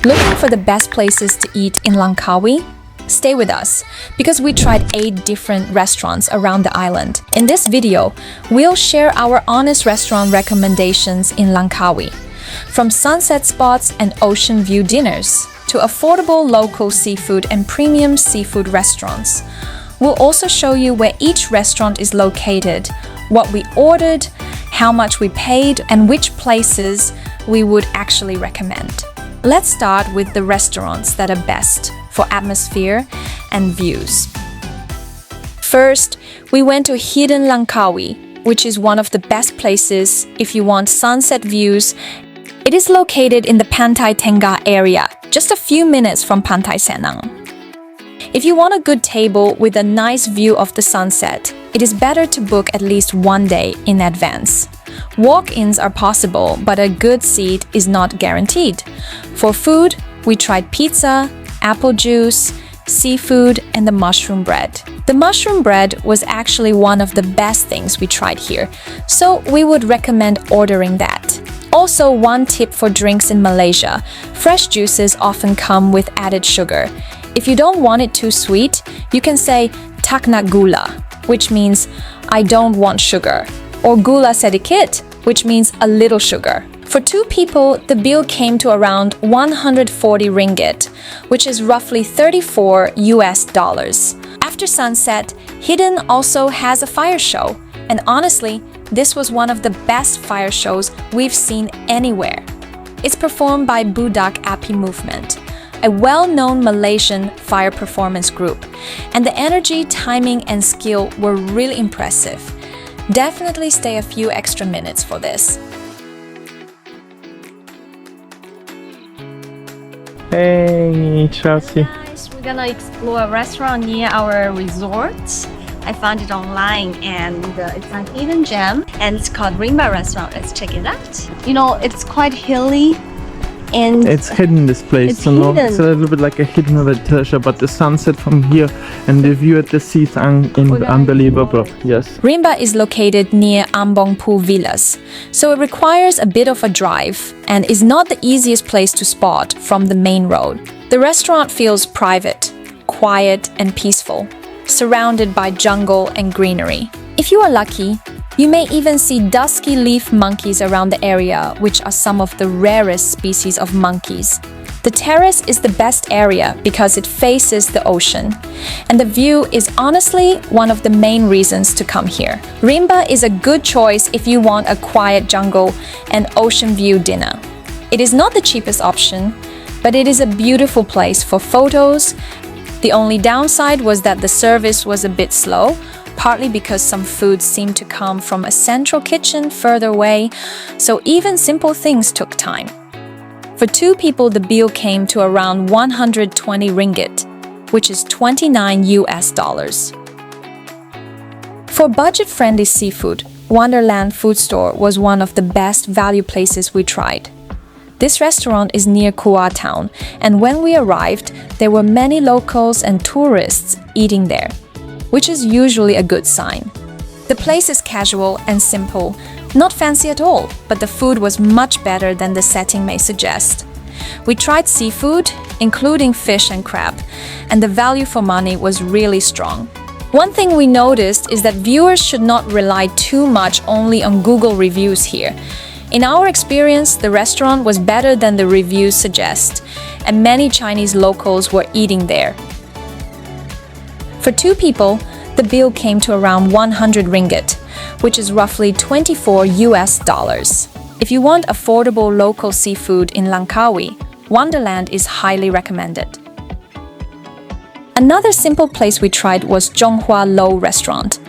Looking for the best places to eat in Langkawi? Stay with us, because we tried 8 different restaurants around the island. In this video, we'll share our honest restaurant recommendations in Langkawi. From sunset spots and ocean view dinners, to affordable local seafood and premium seafood restaurants. We'll also show you where each restaurant is located, what we ordered, how much we paid, and which places we would actually recommend. Let's start with the restaurants that are best for atmosphere and views. First, we went to Hidden Langkawi, which is one of the best places if you want sunset views. It is located in the Pantai Tengah area, just a few minutes from Pantai Senang. If you want a good table with a nice view of the sunset, it is better to book at least one day in advance. Walk-ins are possible, but a good seat is not guaranteed. For food, we tried pizza, apple juice, seafood, and the mushroom bread. The mushroom bread was actually one of the best things we tried here, so we would recommend ordering that. Also, one tip for drinks in Malaysia: fresh juices often come with added sugar. If you don't want it too sweet, you can say tak nak gula, which means I don't want sugar, or gula sedikit, which means a little sugar. For 2 people, the bill came to around 140 ringgit, which is roughly $34 US. After sunset, Hidden also has a fire show, and honestly, this was one of the best fire shows we've seen anywhere. It's performed by Budak Api Movement, a well-known Malaysian fire performance group, and the energy, timing, and skill were really impressive. Definitely stay a few extra minutes for this. Hey, Chelsea. Guys, we're gonna explore a restaurant near our resort. I found it online and it's a hidden gem and it's called Rimba restaurant. Let's check it out. You know, it's quite hilly and It's hidden, this place, it's you know. hidden. It's a little bit like a hidden treasure, but the sunset from here and the view at the sea is unbelievable. Yes. Rimba is located near Ambongpu Villas, so it requires a bit of a drive and is not the easiest place to spot from the main road. The restaurant feels private, quiet, and peaceful, surrounded by jungle and greenery. If you are lucky, you may even see dusky leaf monkeys around the area, which are some of the rarest species of monkeys. The terrace is the best area because it faces the ocean, and the view is honestly one of the main reasons to come here. Rimba is a good choice if you want a quiet jungle and ocean view dinner. It is not the cheapest option, but it is a beautiful place for photos. The only downside was that the service was a bit slow, partly because some food seemed to come from a central kitchen further away, so even simple things took time. For 2 people, the bill came to around 120 ringgit, which is $29 US. For budget-friendly seafood, Wonderland Food Store was one of the best value places we tried. This restaurant is near Kua town, and when we arrived, there were many locals and tourists eating there, which is usually a good sign. The place is casual and simple, not fancy at all, but the food was much better than the setting may suggest. We tried seafood, including fish and crab, and the value for money was really strong. One thing we noticed is that viewers should not rely too much only on Google reviews here. In our experience, the restaurant was better than the reviews suggest, and many Chinese locals were eating there. For 2 people, the bill came to around 100 ringgit, which is roughly $24 US. If you want affordable local seafood in Langkawi, Wonderland is highly recommended. Another simple place we tried was Zhonghua Lo Restaurant.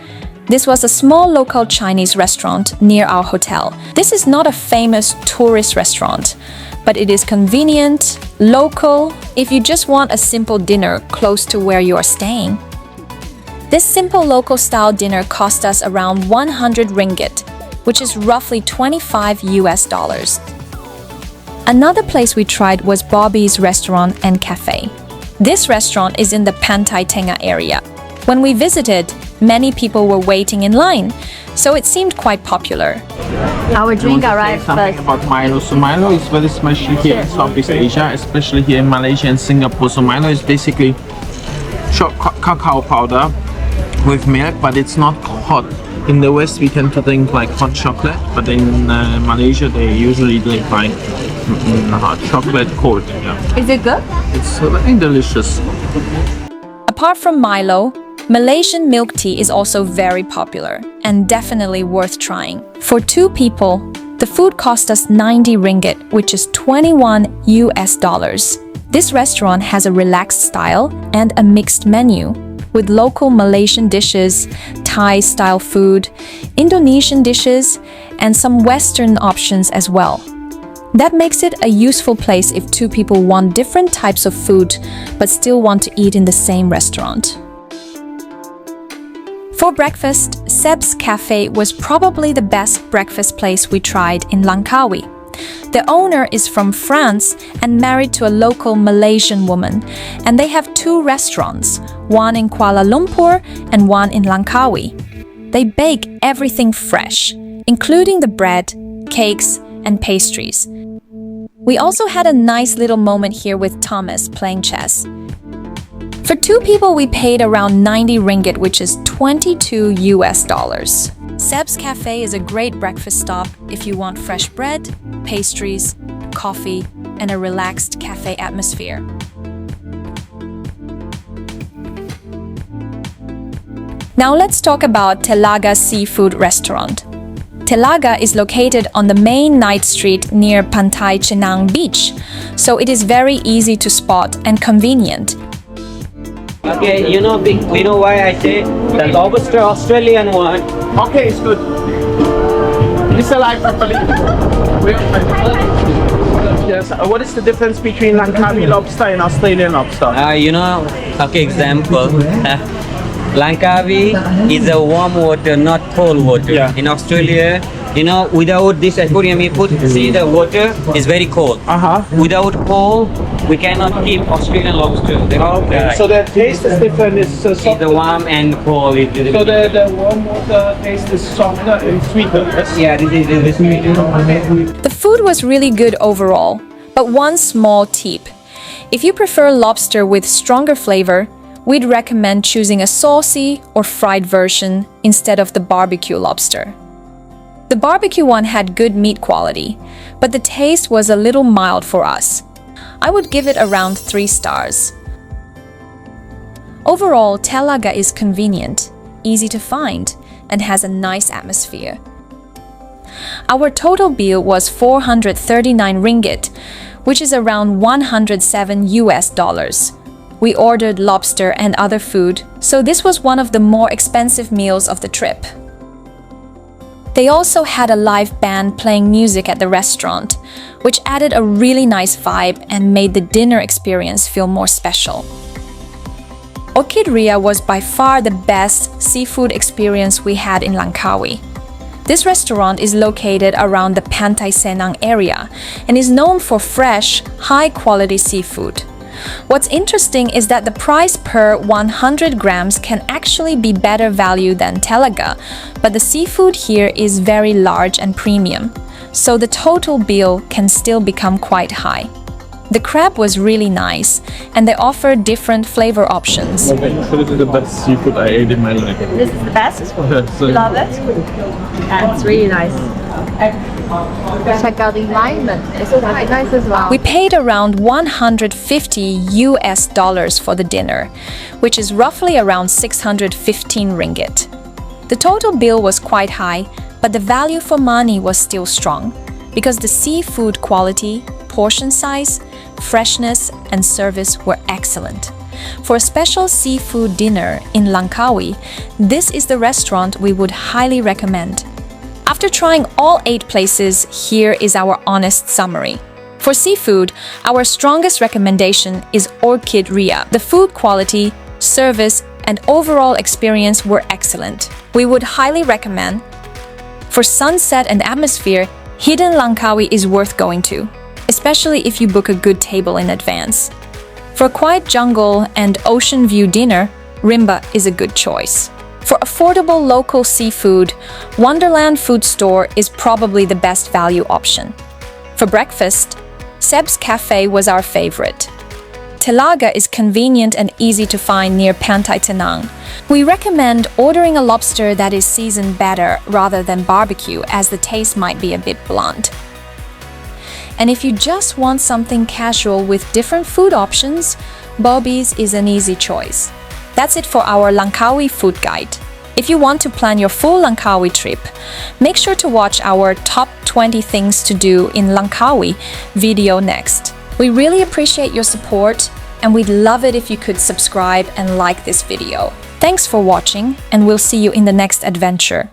This was a small local Chinese restaurant near our hotel. This is not a famous tourist restaurant, but it is convenient, local, if you just want a simple dinner close to where you are staying. This simple local-style dinner cost us around 100 ringgit, which is roughly $25 US. Another place we tried was Bobb's Restaurant and Cafe. This restaurant is in the Pantai Tengah area. When we visited, many people were waiting in line, so it seemed quite popular. Our drink arrived Something first. about Milo. So Milo is very special here in Southeast Asia, especially here in Malaysia and Singapore. So Milo is basically cacao powder with milk, but it's not hot. In the West, we tend to drink like hot chocolate, but in Malaysia, they usually drink like hot chocolate cold. Yeah. Is it good? It's very delicious. Apart from Milo, Malaysian milk tea is also very popular and definitely worth trying. For 2 people, the food cost us 90 ringgit, which is 21 US dollars. This restaurant has a relaxed style and a mixed menu, with local Malaysian dishes, Thai-style food, Indonesian dishes, and some Western options as well. That makes it a useful place if 2 people want different types of food but still want to eat in the same restaurant. For breakfast, Seb's Cafe was probably the best breakfast place we tried in Langkawi. The owner is from France and married to a local Malaysian woman, and they have 2 restaurants, one in Kuala Lumpur and one in Langkawi. They bake everything fresh, including the bread, cakes, and pastries. We also had a nice little moment here with Thomas playing chess. For 2 people, we paid around 90 ringgit, which is 22 US dollars. Seb's Cafe is a great breakfast stop if you want fresh bread, pastries, coffee, and a relaxed cafe atmosphere. Now let's talk about Telaga Seafood Restaurant. Telaga is located on the main night street near Pantai Chenang Beach, so it is very easy to spot and convenient. Okay, you know why I say the lobster Australian one. Okay, it's good. It's alive properly. Yes. What is the difference between Langkawi lobster and Australian lobster? Okay, example. Langkawi is a warm water, not cold water. Yeah. In Australia, without this aquarium you put, see the water is very cold. Without cold, we cannot keep Australian lobster. Okay. So the taste is different. It's softer. The warm and cold. So the warm water taste is softer and sweeter. Yes? Yeah, this is sweet. The food was really good overall, but one small tip. If you prefer lobster with stronger flavor, we'd recommend choosing a saucy or fried version instead of the barbecue lobster. The barbecue one had good meat quality, but the taste was a little mild for us. I would give it around 3 stars. Overall, Telaga is convenient, easy to find, and has a nice atmosphere. Our total bill was 439 ringgit, which is around 107 US dollars. We ordered lobster and other food, so this was one of the more expensive meals of the trip. They also had a live band playing music at the restaurant, which added a really nice vibe and made the dinner experience feel more special. Orkid Ria was by far the best seafood experience we had in Langkawi. This restaurant is located around the Pantai Senang area and is known for fresh, high-quality seafood. What's interesting is that the price per 100 grams can actually be better value than Telaga, but the seafood here is very large and premium, so the total bill can still become quite high. The crab was really nice, and they offer different flavor options. This is the best seafood I ate in my life. This is the best. Love it. And it's really nice. Check out the alignment. It's quite nice as well. We paid around 150 US dollars for the dinner, which is roughly around 615 ringgit. The total bill was quite high, but the value for money was still strong, because the seafood quality, portion size, freshness, and service were excellent. For a special seafood dinner in Langkawi, this is the restaurant we would highly recommend. After trying all 8 places, here is our honest summary. For seafood, our strongest recommendation is Orkid Ria. The food quality, service, and overall experience were excellent. We would highly recommend. For sunset and atmosphere, Hidden Langkawi is worth going to, especially if you book a good table in advance. For a quiet jungle and ocean view dinner, Rimba is a good choice. For affordable local seafood, Wonderland Food Store is probably the best value option. For breakfast, Seb's Cafe was our favorite. Telaga is convenient and easy to find near Pantai Tenang. We recommend ordering a lobster that is seasoned better rather than barbecue, as the taste might be a bit blunt. And if you just want something casual with different food options, Bobb's is an easy choice. That's it for our Langkawi food guide. If you want to plan your full Langkawi trip, make sure to watch our top 20 things to do in Langkawi video next. We really appreciate your support, and we'd love it if you could subscribe and like this video. Thanks for watching, and we'll see you in the next adventure.